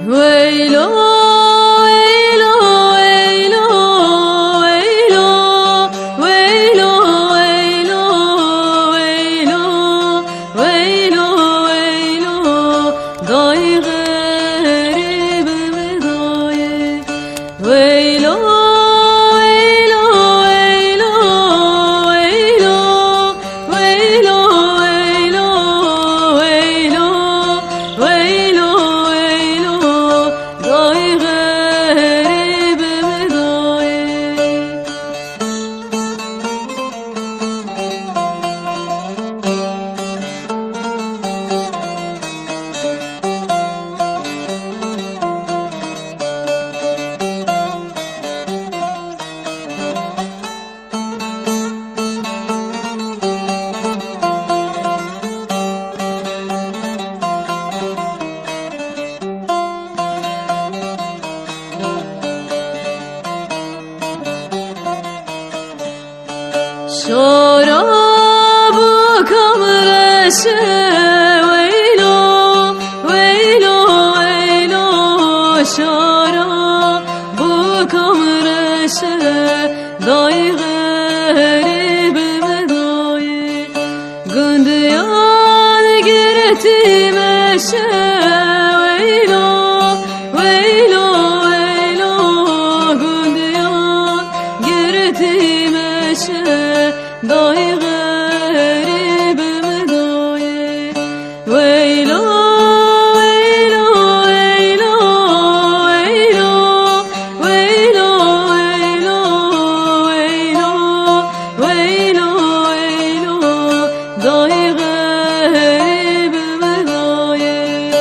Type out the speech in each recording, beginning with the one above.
ويلو ويلو ويلو ويلو ويلو ويلو ويلو ويلو ويلو ضاي غريب مضايق ويلو ويلو ويلو ويلو ويلو ويلو ويلو ويلو ويلو ضاي غريب مضايق شراب كمرشه ويلو ويلو ويلو شراب كمرشه ضاي غريب مضايق قنديان قرتي مشه ويلو ويلو ويلو قنديان قرتي مشه ضاي غريب مضايق ويلو ويلو ويلو ويلو ويلو ويلو ويلو ويلو ويلو ضاي غريب مضايق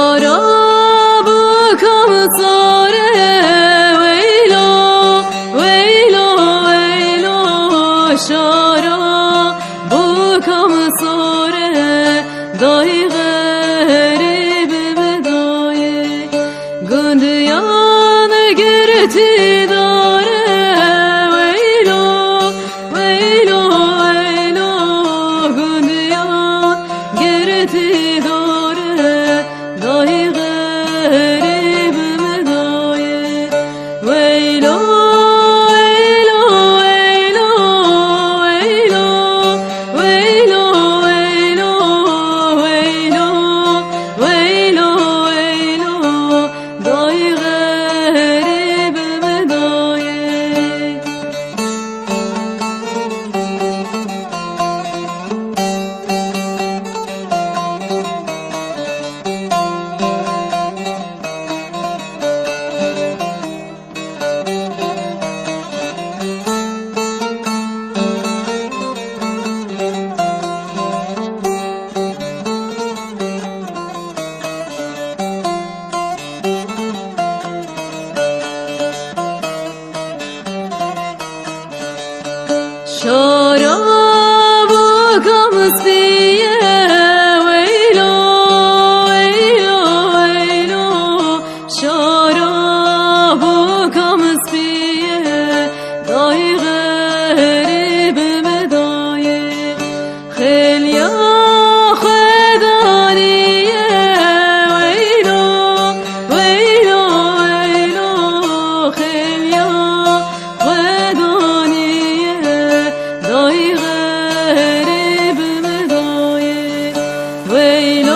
شراب كمثاره ويلو ويلو ويلو شراب كمثاره ضاي غريب مضايق قنديان قرتي داره ويلو ويلو ويلو قنديان قرتي داره ضاي غريب مضايق ويلو ويلو ويلو ويلو ويلو ويلو ويلو ويلو ويلو ضاي غريب مضايق شراب كمثيه ويلو ويلو ويلو شراب كمثيه ضاي غريب مضايق خليا خدانيه ويلو ويلو ويلو خليا خدانيه ضاي غريب مضايق ويلو